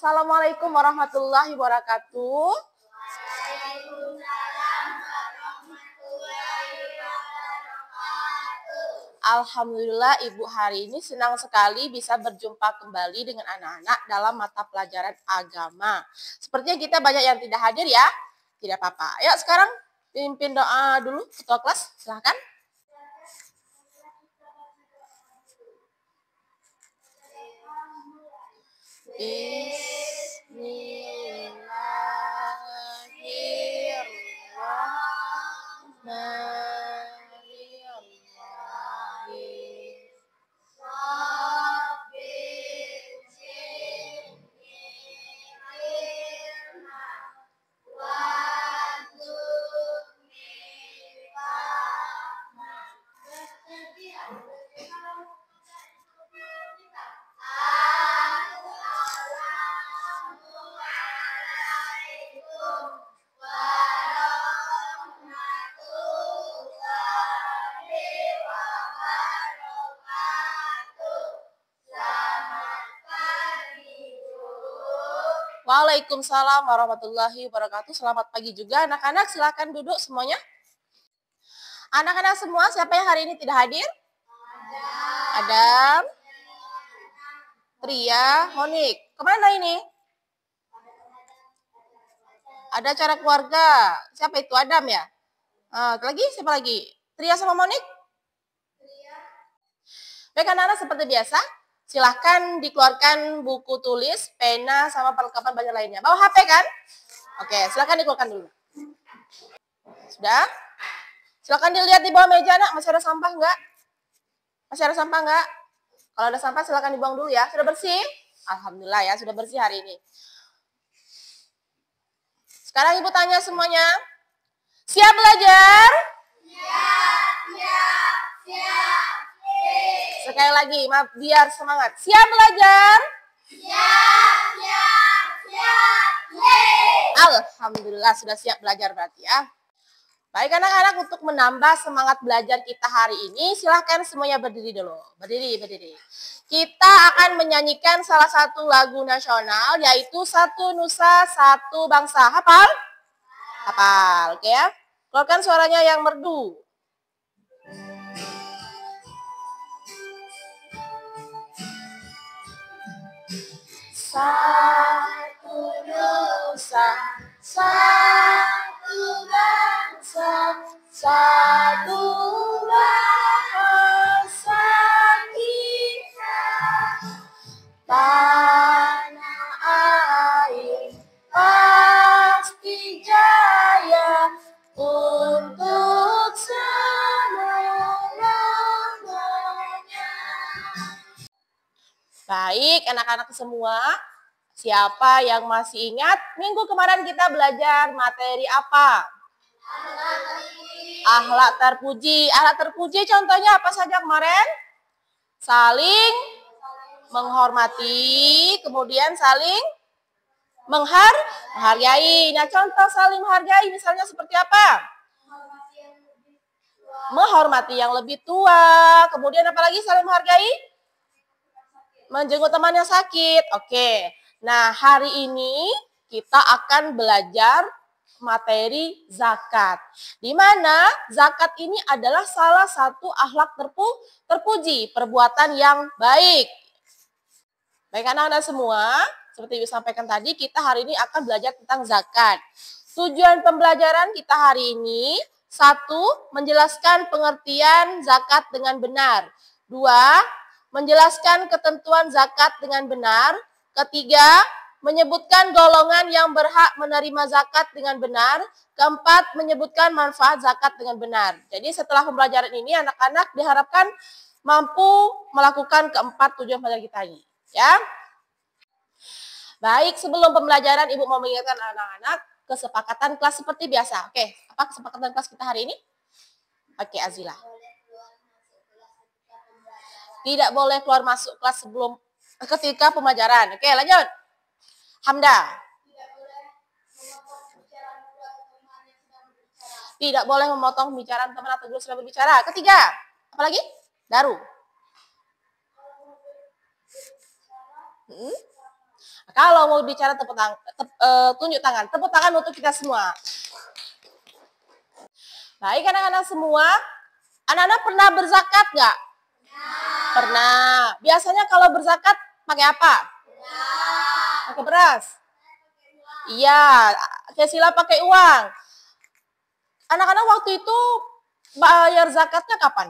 Assalamualaikum warahmatullahi wabarakatuh. Alhamdulillah Ibu hari ini senang sekali bisa berjumpa kembali dengan anak-anak dalam mata pelajaran agama. Sepertinya kita banyak yang tidak hadir ya. Tidak apa-apa. Ayo sekarang pimpin doa dulu ketua kelas. Silahkan. Waalaikumsalam warahmatullahi wabarakatuh. Selamat pagi juga anak-anak. Silakan duduk semuanya. Anak-anak semua, siapa yang hari ini tidak hadir? Adam, Tria, Monik. Kemana ini? Ada acara keluarga. Siapa itu? Adam ya? Lagi? Siapa lagi? Tria sama Monik? Baik anak-anak, seperti biasa. Silahkan dikeluarkan buku tulis, pena, sama perlengkapan belajar lainnya. Bawa HP kan? Oke, silahkan dikeluarkan dulu. Sudah? Silahkan dilihat di bawah meja, nak. Masih ada sampah enggak? Masih ada sampah enggak? Kalau ada sampah, silahkan dibuang dulu ya. Sudah bersih? Alhamdulillah ya, sudah bersih hari ini. Sekarang Ibu tanya semuanya. Siap belajar? Siap. Sekali lagi, biar semangat. Siap belajar? Siap. Alhamdulillah sudah siap belajar berarti ya. Baik anak-anak, untuk menambah semangat belajar kita hari ini, silahkan semuanya berdiri dulu. Berdiri. Kita akan menyanyikan salah satu lagu nasional, yaitu Satu Nusa, Satu Bangsa. Hafal? Hafal, oke ya. Keluarkan suaranya yang merdu. Satu nusa, satu bangsa, satu bahasa kita. Tanah air pasti jaya untuk selamanya. Baik, anak-anak semua, siapa yang masih ingat minggu kemarin kita belajar materi apa? Akhlak terpuji. Akhlak terpuji contohnya apa saja kemarin? Saling menghormati, kemudian saling menghargai. Nah, contoh saling menghargai misalnya seperti apa? Menghormati yang lebih tua. Kemudian apa lagi saling menghargai? Menjenguk teman yang sakit. Oke. Nah, hari ini kita akan belajar materi zakat. Di mana zakat ini adalah salah satu akhlak terpuji, perbuatan yang baik. Baik anak-anak semua, seperti Ibu sampaikan tadi, kita hari ini akan belajar tentang zakat. Tujuan pembelajaran kita hari ini, 1. Menjelaskan pengertian zakat dengan benar. 2. Menjelaskan ketentuan zakat dengan benar. 3. Menyebutkan golongan yang berhak menerima zakat dengan benar. 4. Menyebutkan manfaat zakat dengan benar. Jadi setelah pembelajaran ini, anak-anak diharapkan mampu melakukan keempat tujuan pelajaran kita ini. Ya. Baik, sebelum pembelajaran Ibu mau mengingatkan anak-anak kesepakatan kelas seperti biasa. Oke, apa kesepakatan kelas kita hari ini? Oke, Azila. Tidak boleh keluar masuk kelas sebelum ketika pembelajaran. Oke, lanjut. Hamda. Tidak boleh memotong pembicaraan teman atau guru sedang berbicara. Ketiga, apa lagi? Daru. Kalau mau bicara tunjuk tangan, tepuk tangan untuk kita semua. Baik anak-anak semua, anak-anak pernah berzakat nggak? Pernah. Biasanya kalau berzakat pakai apa? Pakai beras. Iya, Kesila pakai uang. Anak-anak waktu itu bayar zakatnya kapan?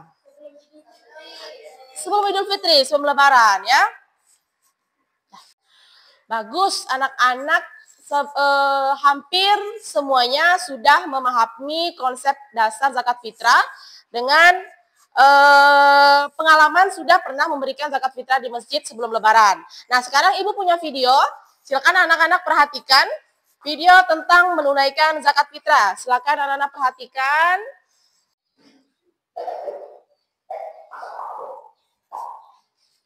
Sebelum Idul Fitri, sebelum Lebaran ya. Bagus, anak-anak hampir semuanya sudah memahami konsep dasar zakat fitrah dengan pengalaman sudah pernah memberikan zakat fitrah di masjid sebelum Lebaran. Nah, sekarang Ibu punya video. Silakan anak-anak perhatikan video tentang menunaikan zakat fitrah. Silakan anak-anak perhatikan.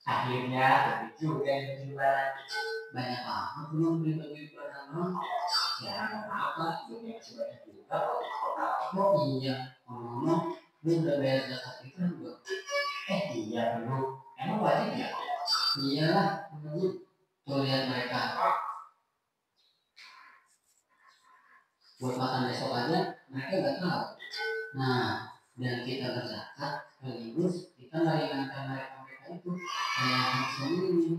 Akhirnya tapi juga yang jualan banyak amat belum beli pertama. Ya apa juga sebanyak juga. Oh iya, ngomong lu udah bayar zakat fitrah belum? Iya belum. Emang wajib ya? Iyalah, menurut tuh lihat mereka. Buat makan besok aja mereka nggak tahu. Nah, dan kita berzakat sekaligus kita meringankan mereka itu kayak sendiri.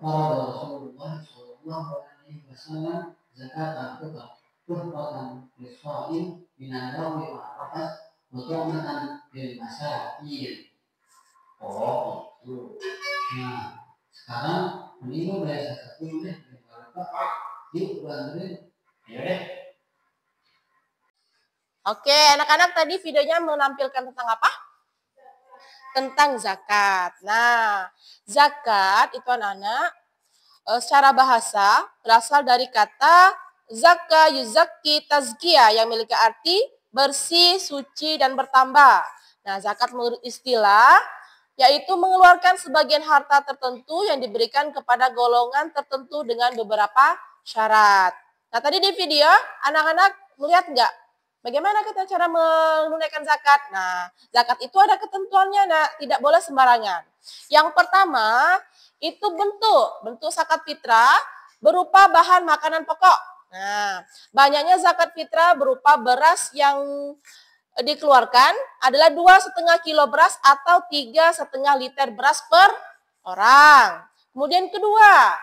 Kalau Rasulullah Shallallahu Alaihi Wasallam zakat al-fitr tuhfatan lisa'im binadawi ma'rafat mutumatan bil masakin. Oh itu. Nah, sekarang mending bayar zakat dulu deh. Yuk bantuin. Ayo deh. Oke, anak-anak tadi videonya menampilkan tentang apa? Tentang zakat. Nah, zakat itu anak-anak secara bahasa berasal dari kata zakka yuzakki tazkiyah yang memiliki arti bersih, suci, dan bertambah. Nah, zakat menurut istilah yaitu mengeluarkan sebagian harta tertentu yang diberikan kepada golongan tertentu dengan beberapa syarat. Nah, tadi di video anak-anak melihat nggak? Bagaimana kita cara menunaikan zakat? Nah, zakat itu ada ketentuannya, nah, tidak boleh sembarangan. Yang pertama, itu bentuk zakat fitrah berupa bahan makanan pokok. Nah, banyaknya zakat fitrah berupa beras yang dikeluarkan adalah 2,5 kilo beras atau 3,5 liter beras per orang. Kemudian kedua,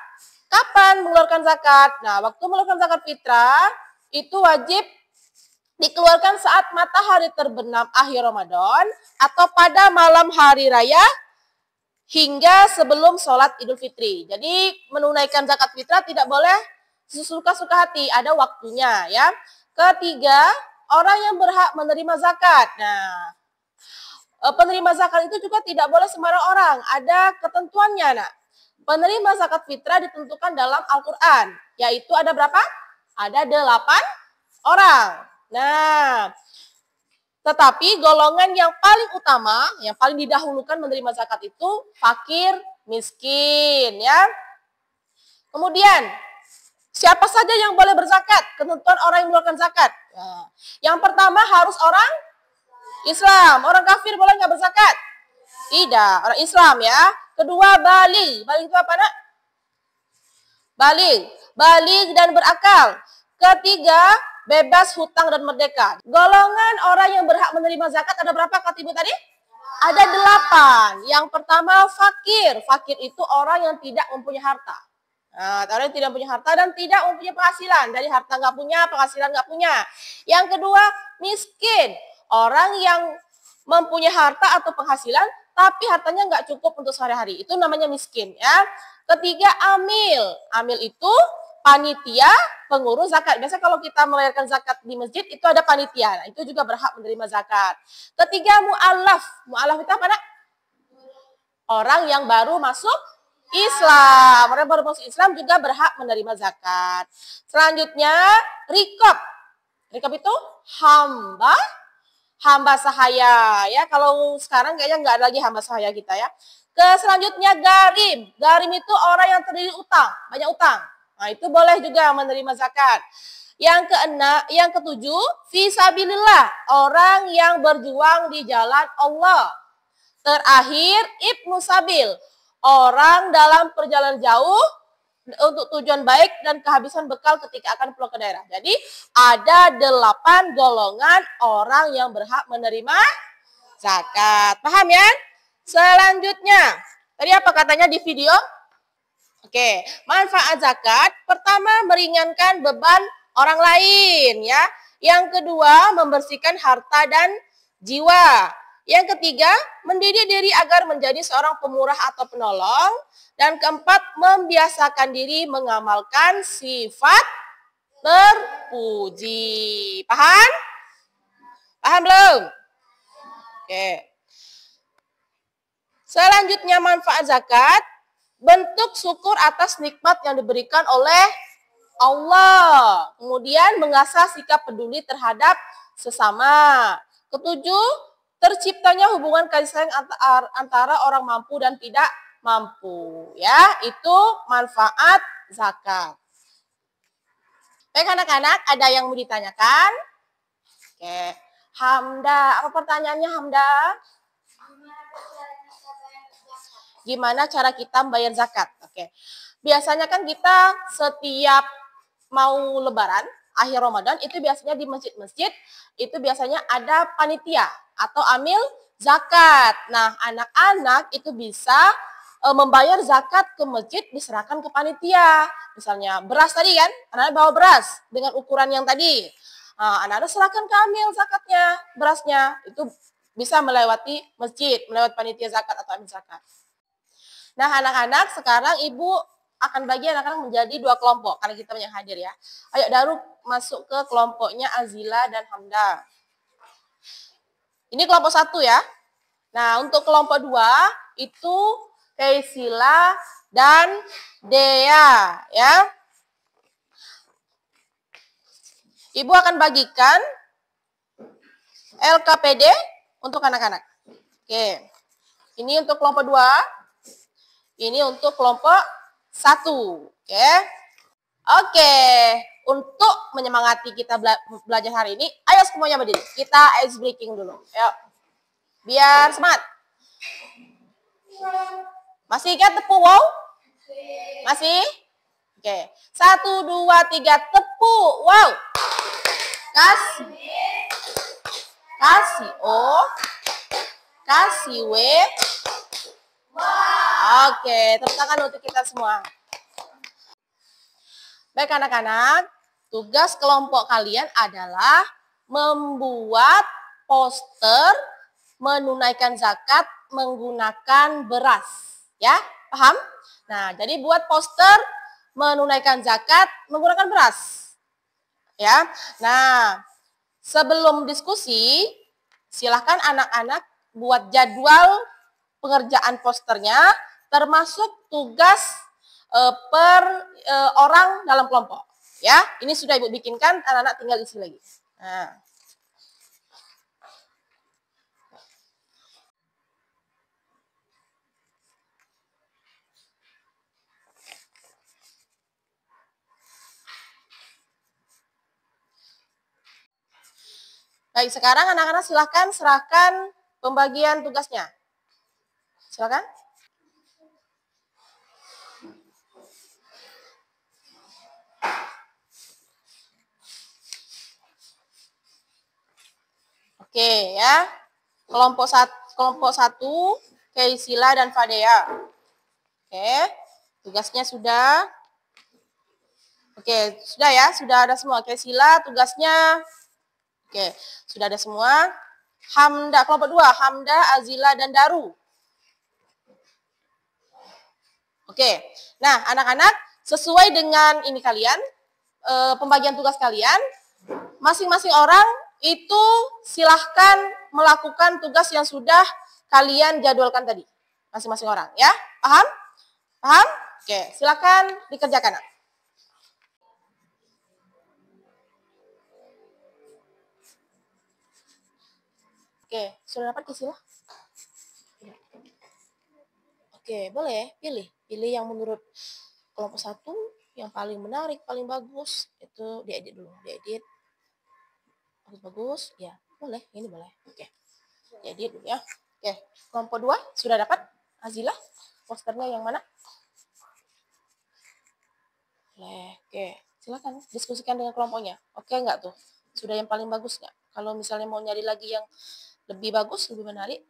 kapan mengeluarkan zakat? Nah, waktu mengeluarkan zakat fitrah itu wajib dikeluarkan saat matahari terbenam akhir Ramadan atau pada malam hari raya hingga sebelum sholat Idul Fitri. Jadi menunaikan zakat fitrah tidak boleh sesuka-suka hati, ada waktunya ya. Ketiga, orang yang berhak menerima zakat. Nah, penerima zakat itu juga tidak boleh sembarang orang, ada ketentuannya. Nah, penerima zakat fitrah ditentukan dalam Al-Quran, yaitu ada berapa? Ada 8 orang. Nah, tetapi golongan yang paling utama, yang paling didahulukan menerima zakat itu fakir, miskin, ya. Kemudian, siapa saja yang boleh berzakat? Ketentuan orang yang mengeluarkan zakat. Nah, yang pertama harus orang Islam. Orang kafir boleh nggak berzakat? Tidak, orang Islam ya. Kedua, baligh. Baligh itu apa, Nak? Baligh dan berakal. Ketiga, bebas hutang dan merdeka. Golongan orang yang berhak menerima zakat ada berapa kata Ibu tadi? Ada 8. Yang pertama fakir. Fakir itu orang yang tidak mempunyai harta. Nah, orang yang tidak punya harta dan tidak mempunyai penghasilan. Dari harta nggak punya, penghasilan nggak punya. Yang kedua miskin. Orang yang mempunyai harta atau penghasilan tapi hartanya nggak cukup untuk sehari-hari. Itu namanya miskin ya. Ketiga amil. Amil itu panitia pengurus zakat. Biasa kalau kita melayarkan zakat di masjid itu ada panitia. Nah, itu juga berhak menerima zakat. Ketiga mu'allaf. Mu'allaf itu apa, Nak? Orang yang baru masuk Islam. Orang yang baru masuk Islam juga berhak menerima zakat. Selanjutnya rikab. Rikab itu hamba sahaya ya. Kalau sekarang kayaknya nggak ada lagi hamba sahaya kita ya. Selanjutnya garim. Garim itu orang yang terdiri utang, banyak utang. Nah, itu boleh juga menerima zakat. Yang ketujuh, fisabilillah, orang yang berjuang di jalan Allah. Terakhir, ibnu sabil, orang dalam perjalanan jauh untuk tujuan baik dan kehabisan bekal ketika akan pulang ke daerah. Jadi ada 8 golongan orang yang berhak menerima zakat. Paham ya? Selanjutnya, tadi apa katanya di video? Oke, manfaat zakat pertama meringankan beban orang lain ya. Yang kedua, membersihkan harta dan jiwa. Yang ketiga, mendidik diri agar menjadi seorang pemurah atau penolong. Dan keempat, membiasakan diri mengamalkan sifat terpuji. Paham? Paham belum? Oke. Selanjutnya manfaat zakat, bentuk syukur atas nikmat yang diberikan oleh Allah. Kemudian mengasah sikap peduli terhadap sesama. Ketujuh, terciptanya hubungan kasih sayang antara orang mampu dan tidak mampu. Ya, itu manfaat zakat. Baik anak-anak, ada yang mau ditanyakan? Oke. Hamda, apa pertanyaannya Hamda? Gimana cara kita membayar zakat? Oke. Biasanya kan kita setiap mau lebaran, akhir Ramadan, itu biasanya di masjid-masjid, itu biasanya ada panitia atau amil zakat. Nah, anak-anak itu bisa membayar zakat ke masjid, diserahkan ke panitia. Misalnya beras tadi kan, anak-anak bawa beras dengan ukuran yang tadi. Nah, anak-anak serahkan ke amil zakatnya, berasnya. Itu bisa melewati masjid, melewati panitia zakat atau amil zakat. Nah, anak-anak sekarang ibu akan bagi anak-anak menjadi 2 kelompok karena kita banyak hadir ya. Ayo Daru masuk ke kelompoknya Azila dan Hamda. Ini kelompok 1 ya. Nah, untuk kelompok 2 itu Kaisila dan Dea ya. Ibu akan bagikan LKPD untuk anak-anak. Oke. Ini untuk kelompok 2. Ini untuk kelompok 1. Oke. Untuk menyemangati kita belajar hari ini, ayo semuanya berdiri. Kita ice breaking dulu. Yuk. Biar semangat. Masih ingat tepuk wow? Masih? Oke. 1, 2, 3, tepuk wow. Kasih. Kasih O. Kasih W. Oke, tepuk tangan untuk kita semua. Baik anak-anak, tugas kelompok kalian adalah membuat poster menunaikan zakat menggunakan beras. Ya, paham? Nah, jadi buat poster menunaikan zakat menggunakan beras. Ya, nah sebelum diskusi, silahkan anak-anak buat jadwal pengerjaan posternya, termasuk tugas per orang dalam kelompok. Ya, ini sudah ibu bikinkan, anak-anak tinggal isi lagi. Nah. Baik, sekarang anak-anak silahkan serahkan pembagian tugasnya. Silakan. Oke ya. Kelompok 1 Kaisila dan Fadea. Oke. Tugasnya sudah. Oke, sudah ya, sudah ada semua. Kaisila tugasnya. Oke, sudah ada semua. Hamda, kelompok 2, Hamda, Azila, dan Daru. Oke, nah anak-anak sesuai dengan ini kalian, pembagian tugas kalian, masing-masing orang itu silahkan melakukan tugas yang sudah kalian jadwalkan tadi. Masing-masing orang, ya? Paham? Paham? Oke, silahkan dikerjakan. Oke, sudah dapat Kaisila? Oke, boleh pilih yang menurut kelompok 1 yang paling menarik, paling bagus, itu diedit dulu, diedit. Bagus, ya boleh, ini boleh. Oke, diedit dulu ya. Oke, kelompok 2 sudah dapat Azila, posternya yang mana? Boleh. Oke, silakan diskusikan dengan kelompoknya. Oke nggak tuh? Sudah yang paling bagus nggak? Kalau misalnya mau nyari lagi yang lebih bagus, lebih menarik.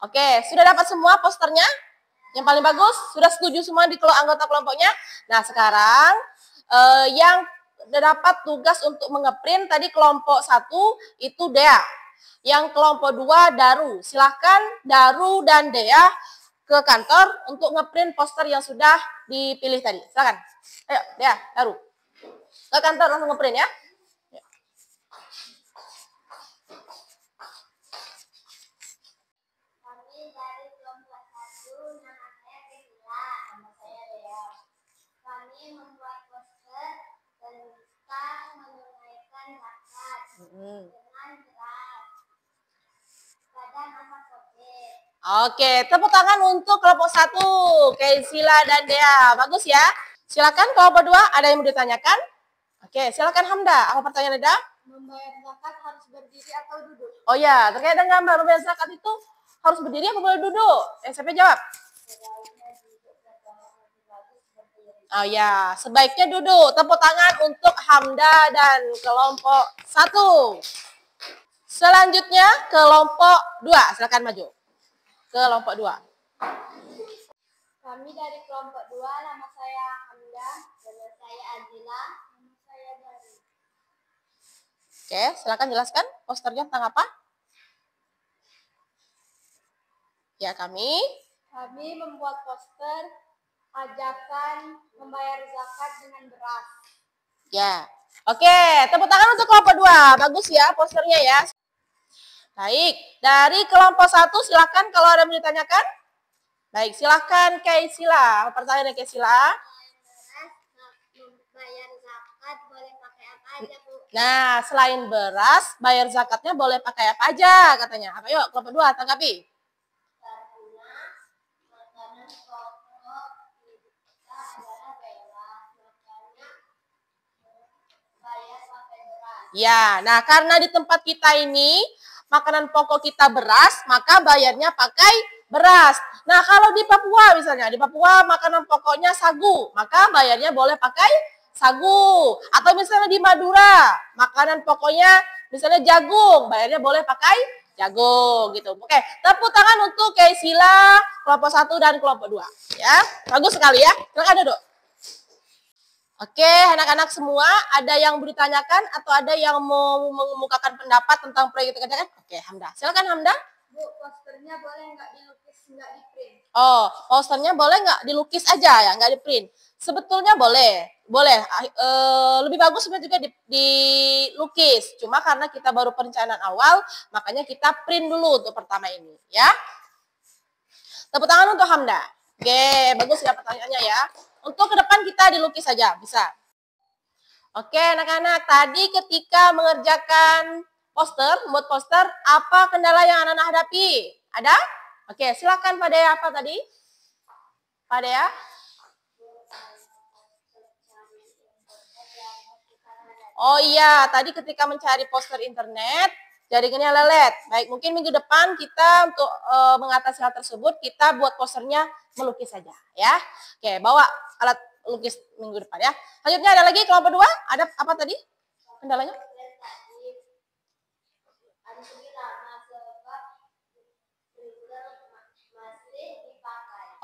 Oke, sudah dapat semua posternya? Yang paling bagus? Sudah setuju semua di anggota kelompoknya? Nah, sekarang yang dapat tugas untuk mengeprint tadi kelompok 1 itu Dea. Yang kelompok 2 Daru. Silahkan Daru dan Dea ke kantor untuk ngeprint poster yang sudah dipilih tadi. Silahkan. Ayo, Dea, Daru. Ke kantor langsung ngeprint ya. Membuat poster tentang menunaikan zakat dengan beras pada masa Covid. Oke, tepuk tangan untuk kelompok 1, Kaisila dan Dea. Bagus ya. Silakan kelompok 2, ada yang mau ditanyakan? Oke, silakan Hamda. Apa pertanyaan Anda? Membayar zakat harus berdiri atau duduk? Oh ya, terkait dengan membayar zakat itu harus berdiri atau boleh duduk? Siapa jawab? Oh ya, sebaiknya duduk. Tepuk tangan untuk Hamda dan kelompok 1. Selanjutnya kelompok 2. Silakan maju. Kelompok 2. Kami dari kelompok 2, nama saya Hamda, nama saya Adila, nama saya Dari. Oke, silakan jelaskan posternya tentang apa? Ya, kami membuat poster ajakan membayar zakat dengan beras. Ya. Oke, tepuk tangan untuk kelompok 2. Bagus ya posternya ya. Baik, dari kelompok 1 silakan kalau ada yang ditanyakan. Baik, silakan Kaisila. Pertanyaan Kaisila. Bayar zakat boleh pakai apa aja, Bu? Nah, selain beras, bayar zakatnya boleh pakai apa aja katanya. Apa yuk, kelompok 2 tanggapi. Makanan pokok kita adalah beras, makanya bayar pakai beras. Ya, nah karena di tempat kita ini makanan pokok kita beras, maka bayarnya pakai beras. Nah, kalau di Papua misalnya, di Papua makanan pokoknya sagu, maka bayarnya boleh pakai sagu. Atau misalnya di Madura, makanan pokoknya misalnya jagung, bayarnya boleh pakai jagung gitu. Oke, tepuk tangan untuk Kaisila, kelompok 1 dan kelompok 2. Ya, bagus sekali ya. Silakan duduk. Oke, anak-anak semua, ada yang mau ditanyakan atau ada yang mau mengemukakan pendapat tentang proyek itu kerjakan? Oke, Hamda. Silakan Hamda. Bu, posternya boleh nggak dilukis, nggak di print? Oh, posternya boleh nggak dilukis aja ya, nggak di print? Sebetulnya boleh, boleh. Lebih bagus sebenarnya juga dilukis. Cuma karena kita baru perencanaan awal, makanya kita print dulu untuk pertama ini, ya. Tepuk tangan untuk Hamda. Oke, bagus ya pertanyaannya ya. Untuk ke depan kita dilukis saja, bisa. Oke, anak-anak, tadi ketika mengerjakan poster, membuat poster, apa kendala yang anak-anak hadapi? Ada? Oke, silakan Pak Dea. Apa tadi? Pak Dea? Oh iya, tadi ketika mencari poster internet, jaringannya lelet. Baik, mungkin minggu depan kita untuk mengatasi hal tersebut, kita buat posternya melukis saja, ya. Oke, bawa alat lukis minggu depan ya. Selanjutnya ada lagi kelompok 2, ada apa tadi kendalanya?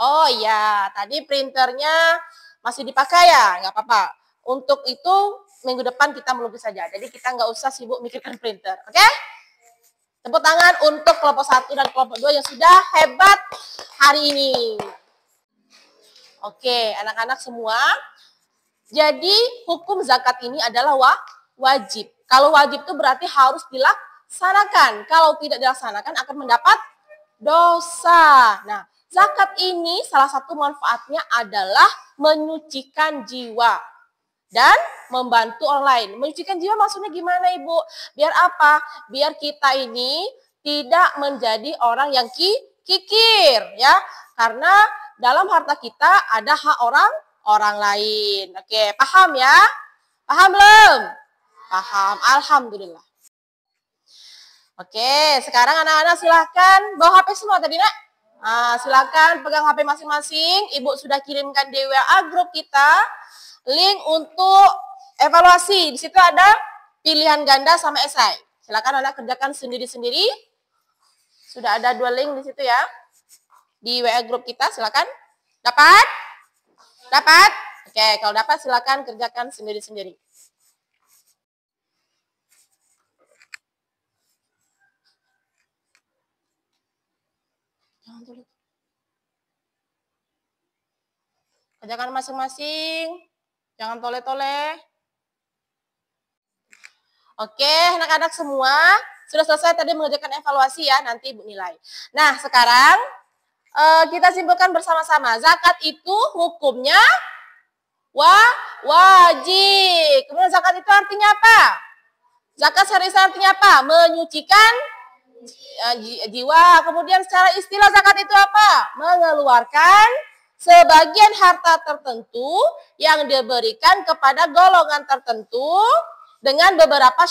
Oh iya, tadi printernya masih dipakai ya, nggak apa-apa. Untuk itu minggu depan kita melukis saja. Jadi kita nggak usah sibuk mikirkan printer, oke? Tepuk tangan untuk kelompok 1 dan kelompok 2 yang sudah hebat hari ini. Oke, anak-anak semua. Jadi hukum zakat ini adalah wajib. Kalau wajib itu berarti harus dilaksanakan. Kalau tidak dilaksanakan akan mendapat dosa. Nah, zakat ini salah satu manfaatnya adalah menyucikan jiwa dan membantu orang lain. Menyucikan jiwa maksudnya gimana, Ibu? Biar apa? Biar kita ini tidak menjadi orang yang kikir, ya. Karena dalam harta kita ada hak orang lain. Oke, paham ya? Paham belum? Paham. Alhamdulillah. Oke, sekarang anak-anak silahkan bawa HP semua tadi, Nak. Nah, silakan pegang HP masing-masing. Ibu sudah kirimkan di WA grup kita link untuk evaluasi. Di situ ada pilihan ganda sama esai. Silakan Anak kerjakan sendiri-sendiri. Sudah ada 2 link di situ ya. Di WA grup kita, silakan. Dapat? Dapat? Oke, kalau dapat silakan kerjakan sendiri-sendiri. Kerjakan masing-masing. Jangan toleh-toleh. Oke, anak-anak semua sudah selesai tadi mengerjakan evaluasi ya, nanti Ibu nilai. Nah, sekarang kita simpulkan bersama-sama. Zakat itu hukumnya wajib. Kemudian zakat itu artinya apa? Zakat secara Islam artinya apa? Menyucikan jiwa. Kemudian secara istilah zakat itu apa? Mengeluarkan sebagian harta tertentu yang diberikan kepada golongan tertentu dengan beberapa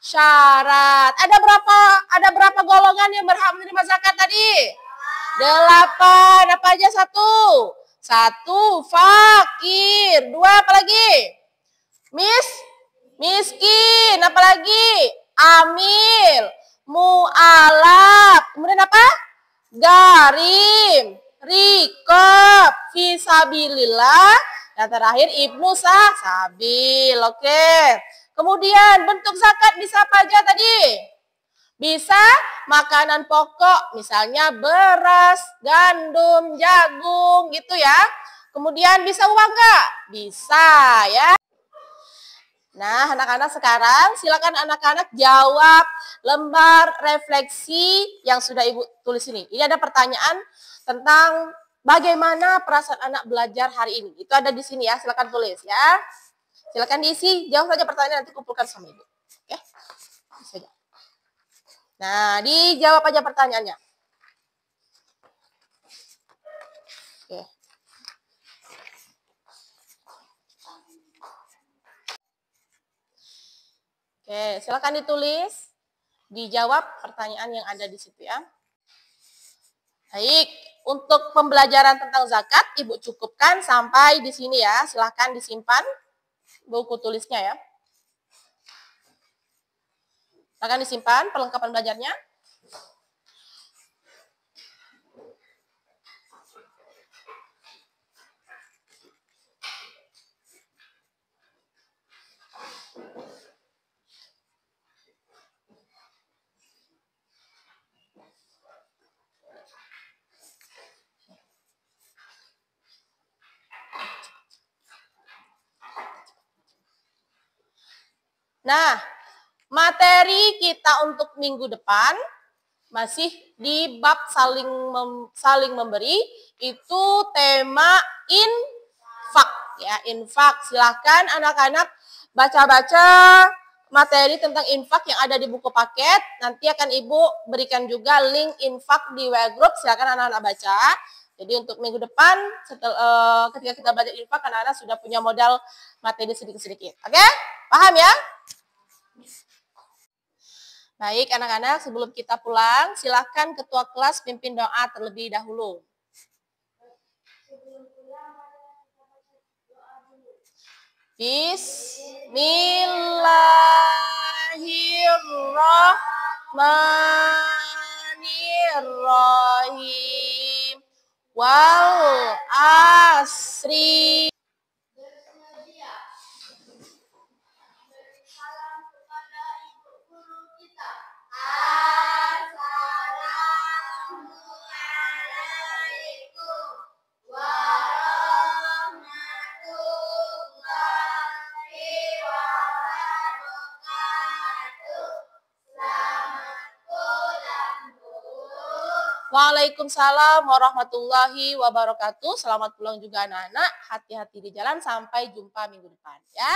syarat. Ada berapa golongan yang berhak menerima zakat tadi? 8. Apa aja? 1, fakir. 2, apa lagi? Miskin. Apa lagi? Amil. Mu'alaf. Kemudian apa? Garim. Rikob. Fisabilillah. Dan terakhir Ibnu Sabil. Oke. Kemudian bentuk zakat bisa apa aja tadi? Bisa makanan pokok, misalnya beras, gandum, jagung gitu ya. Kemudian bisa uang nggak? Bisa ya. Nah, anak-anak sekarang silakan anak-anak jawab lembar refleksi yang sudah Ibu tulis ini. Ini ada pertanyaan tentang bagaimana perasaan anak belajar hari ini. Itu ada di sini ya, silakan tulis ya. Silakan diisi, jawab saja pertanyaan, nanti kumpulkan sama Ibu. Oke? Saja. Nah, dijawab aja pertanyaannya. Oke. Oke, silakan ditulis. Dijawab pertanyaan yang ada di situ ya. Baik, untuk pembelajaran tentang zakat, Ibu cukupkan sampai di sini ya. Silakan disimpan buku tulisnya ya. Silakan disimpan perlengkapan belajarnya. Nah, materi kita untuk minggu depan masih di bab saling memberi, itu tema infak ya, infak. Silahkan anak-anak baca-baca materi tentang infak yang ada di buku paket. Nanti akan Ibu berikan juga link infak di WA group. Silahkan anak-anak baca. Jadi untuk minggu depan ketika kita belajar infak, anak-anak sudah punya modal materi sedikit-sedikit. Oke? Paham ya? Baik anak-anak, sebelum kita pulang, silakan ketua kelas pimpin doa terlebih dahulu. Bismillahirrahmanirrahim. Wal asri. Waalaikumsalam warahmatullahi wabarakatuh. Selamat pulang juga anak-anak. Hati-hati di jalan. Sampai jumpa minggu depan ya.